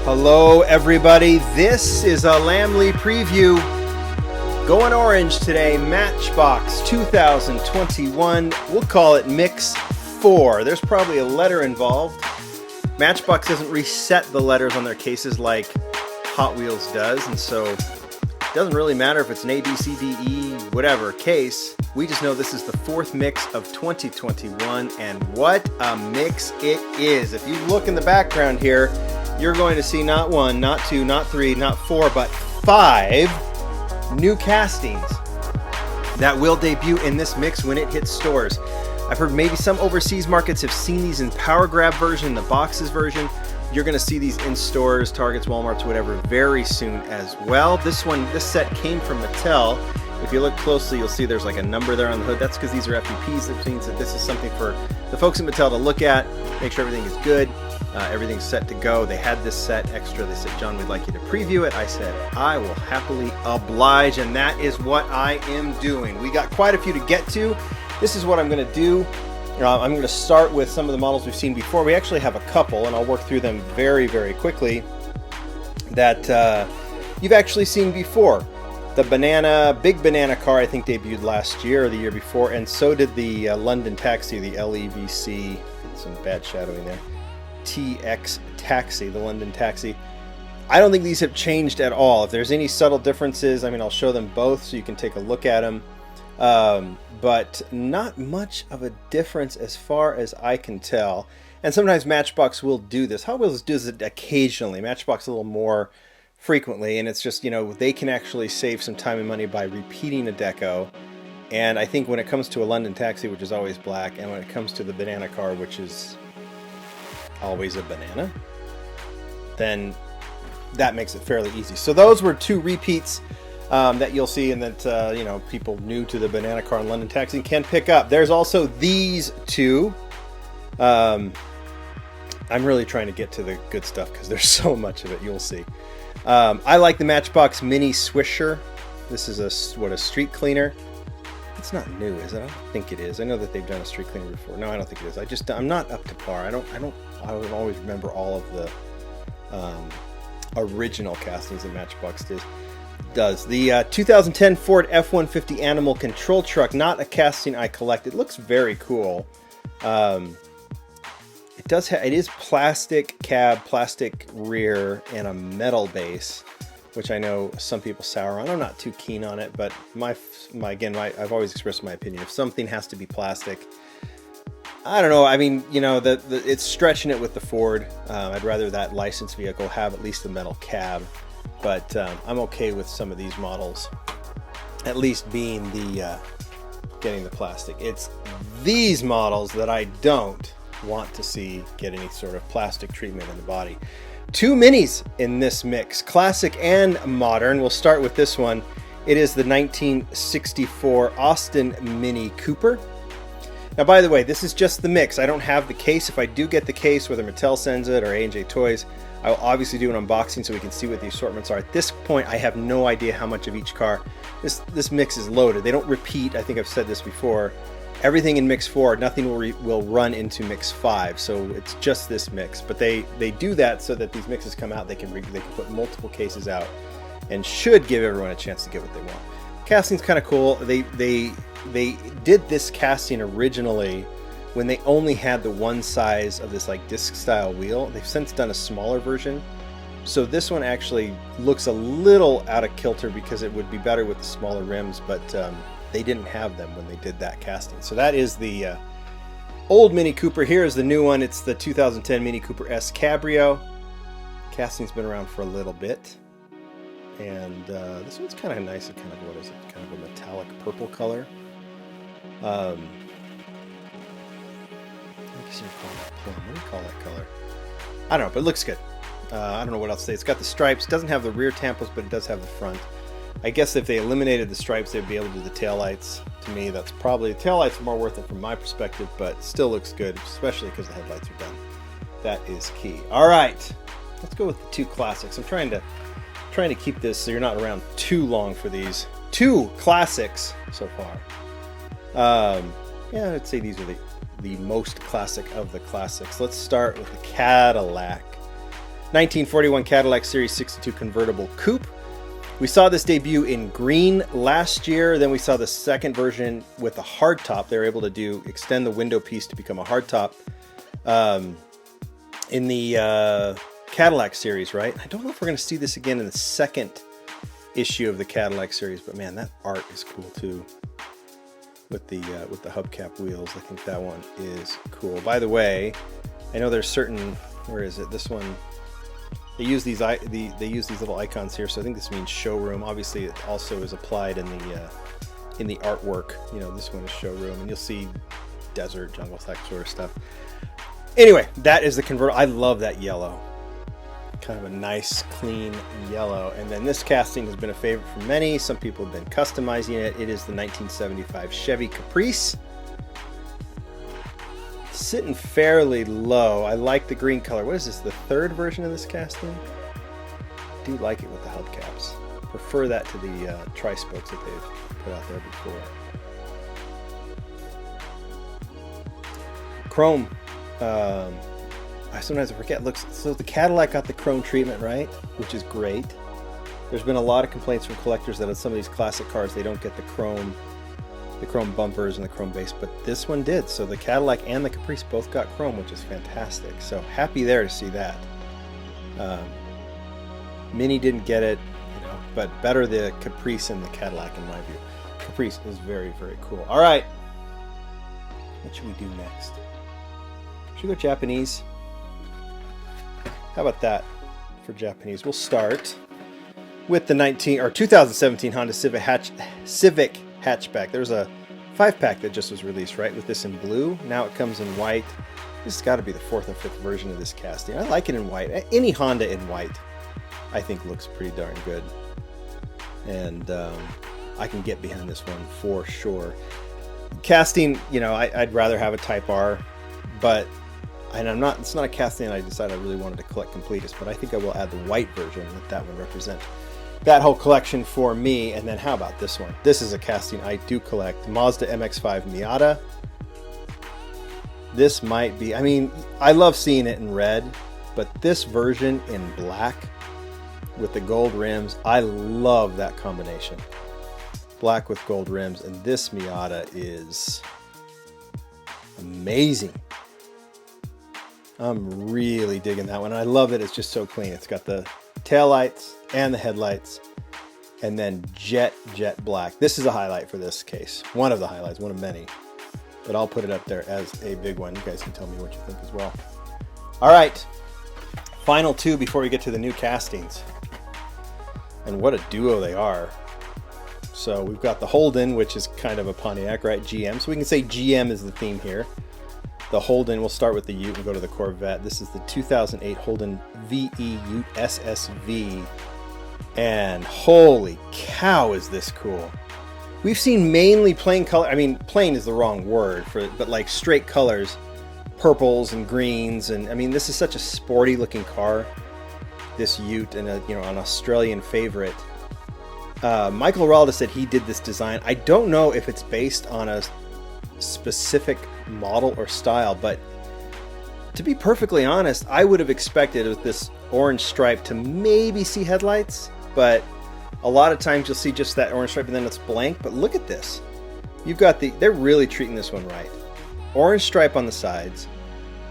Hello everybody, this is a Lamley preview. Going orange today, Matchbox 2021. We'll call it Mix 4. There's probably a letter involved. Matchbox doesn't reset the letters on their cases like Hot Wheels does, and so it doesn't really matter if it's an A, B, C, D, E, whatever case. We just know this is the fourth mix of 2021, and what a mix it is. If you look in the background here, you're going to see not one, not two, not three, not four, but 5 new castings that will debut in this mix when it hits stores. I've heard maybe some overseas markets have seen these in Power Grab version, the boxes version. You're going to see these in stores, Targets, Walmarts, whatever, very soon as well. This set came from Mattel. If you look closely, you'll see there's like a number there on the hood. That's because these are FEPs. That means that this is something for the folks at Mattel to look at, make sure everything is good. Everything's set to go. They had this set extra. They said, John, we'd like you to preview it. I said, I will happily oblige, and that is what I am doing. We got quite a few to get to. This is what I'm going to do. I'm going to start with some of the models we've seen before. We actually have a couple, and I'll work through them very, very quickly, that you've actually seen before. The big banana car, I think, debuted last year or the year before, and so did the London Taxi, the LEVC. Some bad shadowing there. TX Taxi, the London Taxi. I don't think these have changed at all. If there's any subtle differences, I mean, I'll show them both so you can take a look at them. But not much of a difference as far as I can tell. And sometimes Matchbox will do this. Hot Wheels does it occasionally. Matchbox a little more frequently. And it's just, you know, they can actually save some time and money by repeating a deco. And I think when it comes to a London Taxi, which is always black, and when it comes to the banana car, which is always a banana, then that makes it fairly easy. So those were 2 repeats that you'll see, and that you know, people new to the banana car and London Taxi can pick up. There's also these 2. I'm really trying to get to the good stuff because there's so much of it. You'll see. I like the Matchbox Mini Swisher. This is a street cleaner. It's not new, is it? I don't think it is. I know that they've done a street cleaner before. No, I don't think it is. I'm not up to par. I would always remember all of the original castings that Matchbox does. The 2010 Ford F-150 Animal Control Truck, not a casting I collected. It looks very cool. It is plastic cab, plastic rear, and a metal base, which I know some people sour on. I'm not too keen on it, but I've always expressed my opinion. If something has to be plastic, I don't know. I mean, you know, it's stretching it with the Ford. I'd rather that licensed vehicle have at least the metal cab, but I'm okay with some of these models at least being getting the plastic. It's these models that I don't want to see get any sort of plastic treatment in the body. 2 minis in this mix, classic and modern. We'll start with this one. It is the 1964 Austin Mini Cooper. Now, by the way, this is just the mix. I don't have the case. If I do get the case, whether Mattel sends it or A&J Toys, I will obviously do an unboxing so we can see what the assortments are. At this point, I have no idea how much of each car. This mix is loaded. They don't repeat. I think I've said this before. Everything in Mix 4, nothing will run into Mix 5, so it's just this mix. But they do that so that these mixes come out, they can put multiple cases out, and should give everyone a chance to get what they want. Casting's kind of cool. They did this casting originally when they only had the one size of this like disc style wheel. They've since done a smaller version, so this one actually looks a little out of kilter because it would be better with the smaller rims, but they didn't have them when they did that casting. So that is the old Mini Cooper. Here is the new one. It's the 2010 Mini Cooper S Cabrio. Casting's been around for a little bit. And this one's kind of nice. Kind of, what is it? Kind of a metallic purple color. I guess you call that plum. What do you call that color? I don't know, but it looks good. I don't know what else to say. It's got the stripes. It doesn't have the rear tampos, but it does have the front. I guess if they eliminated the stripes, they'd be able to do the taillights. To me, that's probably... The taillights are more worth it from my perspective, but still looks good, especially because the headlights are done. That is key. All right, let's go with the 2 classics. I'm trying to keep this so you're not around too long for these. 2 classics so far. Yeah, I'd say these are the most classic of the classics. Let's start with the Cadillac. 1941 Cadillac Series 62 convertible coupe. We saw this debut in green last year. Then we saw the second version with a hard top. They were able to extend the window piece to become a hard top in the Cadillac series, right? I don't know if we're going to see this again in the second issue of the Cadillac series, but man, that art is cool too. With the hubcap wheels, I think that one is cool. By the way, I know there's certain, where is it? This one, they use these little icons here, so I think this means showroom. Obviously, it also is applied in the artwork. You know, this one is showroom, and you'll see desert, jungle, that sort of stuff. Anyway, that is the convertible. I love that yellow. Kind of a nice, clean yellow. And then this casting has been a favorite for many. Some people have been customizing it. It is the 1975 Chevy Caprice. Sitting fairly low. I like the green color. What is this, the third version of this casting? I do like it with the hubcaps. Prefer that to the tri-spokes that they've put out there before. Chrome. I sometimes forget. Looks so the Cadillac got the chrome treatment, right? Which is great. There's been a lot of complaints from collectors that on some of these classic cars they don't get the chrome bumpers and the chrome base, but this one did. So the Cadillac and the Caprice both got chrome, which is fantastic. So happy there to see that. Mini didn't get it, you know, but better the Caprice and the Cadillac in my view. Caprice is very, very cool. All right, what should we do next? Should we go Japanese? How about that for Japanese? We'll start with the 2017 Honda Civic hatchback. There's a 5-pack that just was released, right, with this in blue. Now it comes in white. This has got to be the 4th or 5th version of this casting. I like it in white. Any Honda in white, I think, looks pretty darn good. And I can get behind this one for sure. Casting, you know, I'd rather have a Type R, but it's not a casting I decided I really wanted to collect completist, but I think I will add the white version, let that one represent that whole collection for me. And then how about this one? This is a casting I do collect. Mazda MX-5 Miata. This might be, I mean, I love seeing it in red, but this version in black with the gold rims, I love that combination. Black with gold rims, and this Miata is amazing. I'm really digging that one. I love it. It's just so clean. It's got the taillights and the headlights, and then jet black. This is a highlight for this case. One of the highlights, one of many. But I'll put it up there as a big one. You guys can tell me what you think as well. All right. Final two before we get to the new castings. And what a duo they are. So we've got the Holden, which is kind of a Pontiac, right? GM. So we can say GM is the theme here. The Holden, we'll start with the Ute and go to the Corvette. This is the 2008 Holden VE Ute SSV. And holy cow, is this cool. We've seen mainly plain color. I mean, plain is the wrong word for it, but like straight colors, purples and greens. And I mean, this is such a sporty looking car, this Ute, and an Australian favorite. Michael Ralda said he did this design. I don't know if it's based on a specific model or style, but to be perfectly honest, I would have expected with this orange stripe to maybe see headlights, but a lot of times you'll see just that orange stripe and then it's blank. But look at this. You've got they're really treating this one right. Orange stripe on the sides,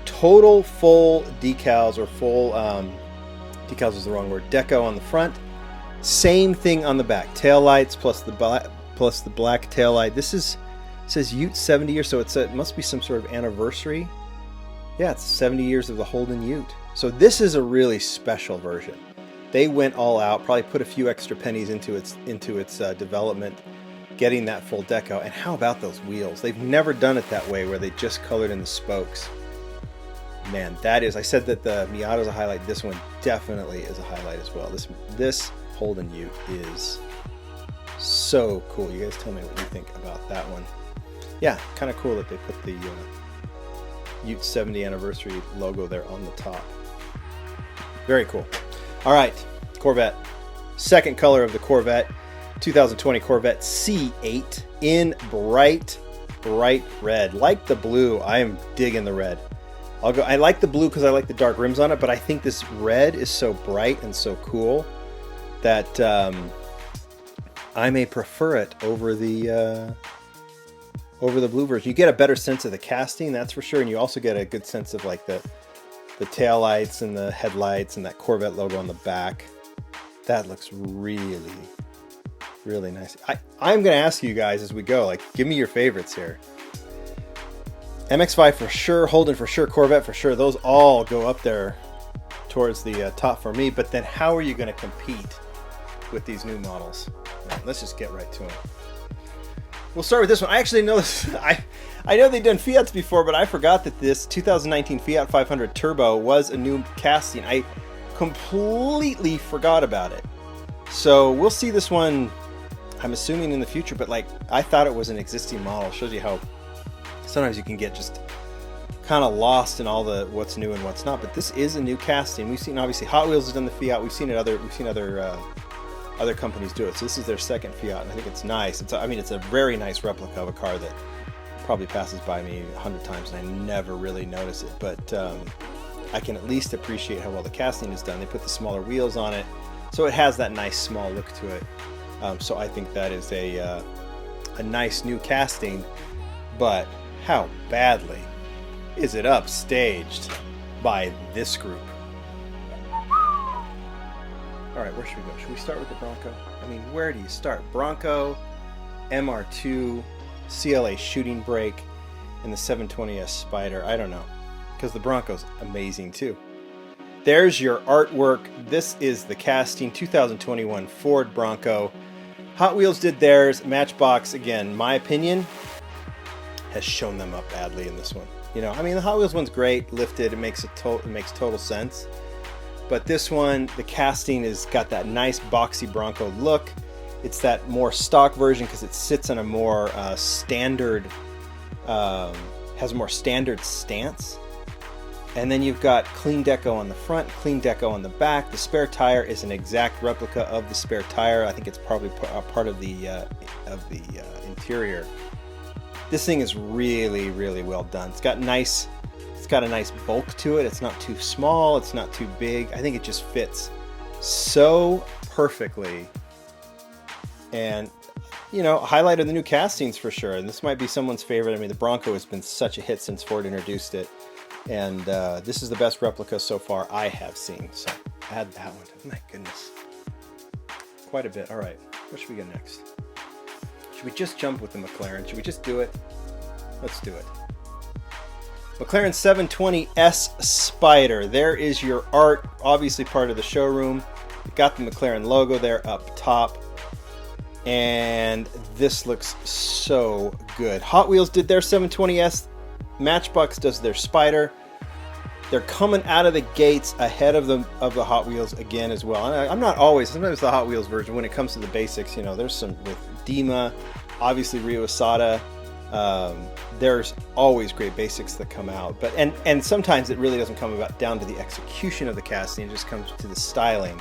total full decals, or full decals is the wrong word, deco on the front. Same thing on the back, tail lights plus the black tail light. It says Ute 70 years, so it must be some sort of anniversary. Yeah, it's 70 years of the Holden Ute. So this is a really special version. They went all out, probably put a few extra pennies into its development, getting that full deco. And how about those wheels? They've never done it that way, where they just colored in the spokes. Man, that is, I said that the Miata is a highlight. This one definitely is a highlight as well. This Holden Ute is so cool. You guys tell me what you think about that one. Yeah, kind of cool that they put the Ute 70 anniversary logo there on the top. Very cool. All right, Corvette. Second color of the Corvette, 2020 Corvette C8 in bright red. Like the blue, I am digging the red. I like the blue because I like the dark rims on it, but I think this red is so bright and so cool that I may prefer it over the blue version. You get a better sense of the casting, that's for sure, and you also get a good sense of like the tail lights and the headlights and that Corvette logo on the back. That looks really, really nice. I'm going to ask you guys as we go, like, give me your favorites here. MX-5 for sure, Holden for sure, Corvette for sure. Those all go up there towards the top for me. But then how are you going to compete with these new models? Right, let's just get right to them. We'll start with this one. I actually know this. I know they've done Fiats before, but I forgot that this 2019 Fiat 500 Turbo was a new casting. I completely forgot about it. So we'll see this one, I'm assuming, in the future, but like, I thought it was an existing model. Shows you how sometimes you can get just kind of lost in all the what's new and what's not. But this is a new casting. We've seen, obviously, Hot Wheels has done the Fiat. We've seen other companies do it. So this is their second Fiat, and I think it's nice. I mean, it's a very nice replica of a car that probably passes by me 100 times, and I never really notice it. But I can at least appreciate how well the casting is done. They put the smaller wheels on it, so it has that nice small look to it. So I think that is a nice new casting. But how badly is it upstaged by this group? All right, where should we go? Should we start with the Bronco? I mean, where do you start? Bronco, MR2, CLA shooting brake, and the 720S Spider. I don't know, because the Bronco's amazing too. There's your artwork. This is the casting, 2021 Ford Bronco. Hot Wheels did theirs. Matchbox, again, my opinion, has shown them up badly in this one. You know, I mean, the Hot Wheels one's great, lifted, it makes total sense. But this one, the casting has got that nice boxy Bronco look. It's that more stock version because it sits on a more standard, has a more standard stance. And then you've got clean deco on the front, clean deco on the back. The spare tire is an exact replica of the spare tire. I think it's probably a part of the interior. This thing is really, really well done. It's got a nice bulk to it. It's not too small. It's not too big. I think it just fits so perfectly. And, you know, highlight of the new castings for sure. And this might be someone's favorite. I mean, the Bronco has been such a hit since Ford introduced it. And this is the best replica so far I have seen. So add that one. My goodness. Quite a bit. All right. What should we get next? Should we just jump with the McLaren? Should we just do it? Let's do it. McLaren 720S Spider. There is your art. Obviously part of the showroom. You got the McLaren logo there up top. And this looks so good. Hot Wheels did their 720S. Matchbox does their Spider. They're coming out of the gates ahead of the Hot Wheels again as well. And I'm not always, sometimes the Hot Wheels version, when it comes to the basics, you know, there's some with Dima, obviously Rio Asada. There's always great basics that come out, but and sometimes it really doesn't come about down to the execution of the casting. It just comes to the styling.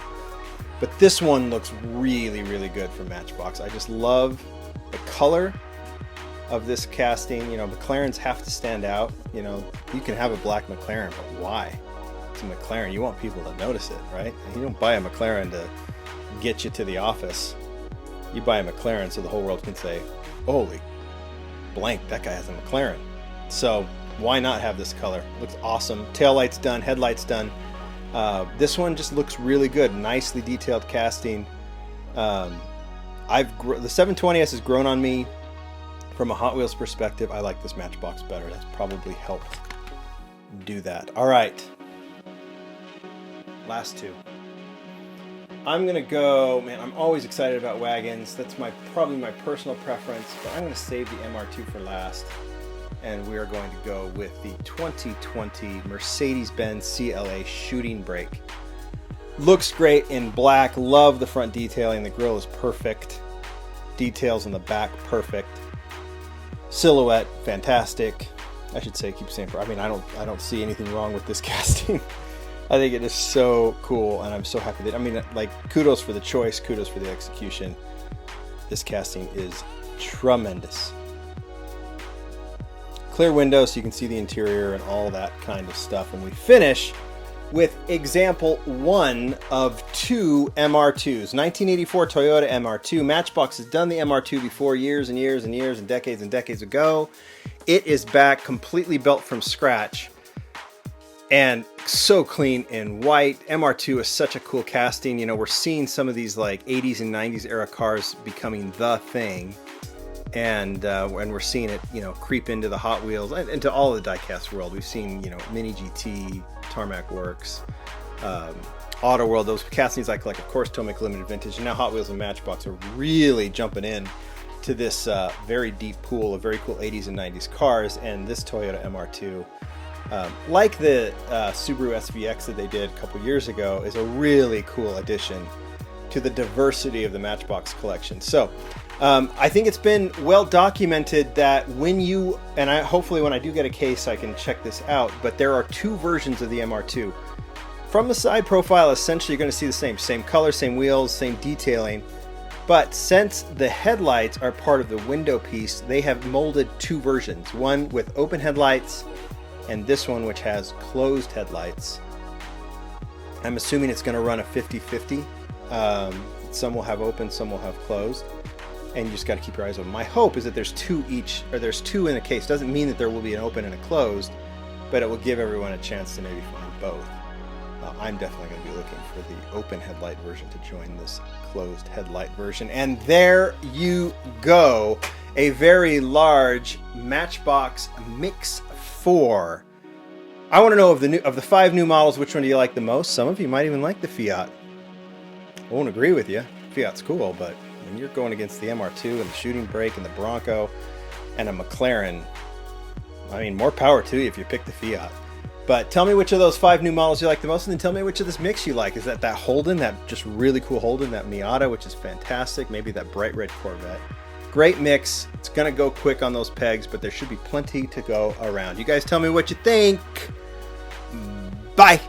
But this one looks really, really good for Matchbox. I just love the color of this casting. You know, McLarens have to stand out. You know, you can have a black McLaren, but why? It's a McLaren. You want people to notice it, right? You don't buy a McLaren to get you to the office. You buy a McLaren so the whole world can say, holy blank, that guy has a McLaren. So why not have this color? It looks awesome. Taillights done, headlights done. This one just looks really good. Nicely detailed casting. The 720S has grown on me from a Hot Wheels perspective. I like this Matchbox better. That's probably helped do that. All right. Last two. I'm gonna go, man, I'm always excited about wagons. That's probably my personal preference, but I'm gonna save the MR2 for last. And we are going to go with the 2020 Mercedes-Benz CLA shooting brake. Looks great in black. Love the front detailing. The grille is perfect. Details on the back, perfect. Silhouette, fantastic. I should say, keep saying, I mean, I don't see anything wrong with this casting. I think it is so cool, and I'm so happy that, I mean, like, kudos for the choice, kudos for the execution. This casting is tremendous. clear window so you can see the interior and all that kind of stuff. And we finish with example 1 of 2 MR2s. 1984 Toyota MR2. Matchbox has done the MR2 before years and years and years and decades ago. It is back completely built from scratch and so clean in white. MR2 is such a cool casting. You know, we're seeing some of these like 80s and 90s era cars becoming the thing. And we're seeing it, you know, creep into the Hot Wheels and into all of the diecast world. We've seen, you know, Mini GT, Tarmac Works, Auto World, those castings like of course Tomic Limited Vintage, and now Hot Wheels and Matchbox are really jumping in to this very deep pool of very cool 80s and 90s cars. And this Toyota MR2, like the Subaru SVX that they did a couple years ago, is a really cool addition to the diversity of the Matchbox collection. So I think it's been well documented that when you, and hopefully when I do get a case I can check this out, but there are 2 versions of the MR2. From the side profile, essentially you're going to see the same color, same wheels, same detailing. But since the headlights are part of the window piece, they have molded 2 versions. One with open headlights and this one which has closed headlights. I'm assuming it's going to run a 50-50. Some will have open, some will have closed. And you just got to keep your eyes open. My hope is that there's 2 each, or there's 2 in a case. Doesn't mean that there will be an open and a closed, but it will give everyone a chance to maybe find both. I'm definitely going to be looking for the open headlight version to join this closed headlight version. And there you go. A very large Matchbox Mix 4. I want to know of the 5 new models, which one do you like the most? Some of you might even like the Fiat. I won't agree with you. Fiat's cool, but when you're going against the MR2 and the shooting brake and the Bronco and a McLaren, I mean, more power to you if you pick the Fiat. But tell me which of those 5 new models you like the most, and then tell me which of this mix you like. Is that Holden, that just really cool Holden, that Miata, which is fantastic, maybe that bright red Corvette. Great mix. It's going to go quick on those pegs, but there should be plenty to go around. You guys tell me what you think. Bye.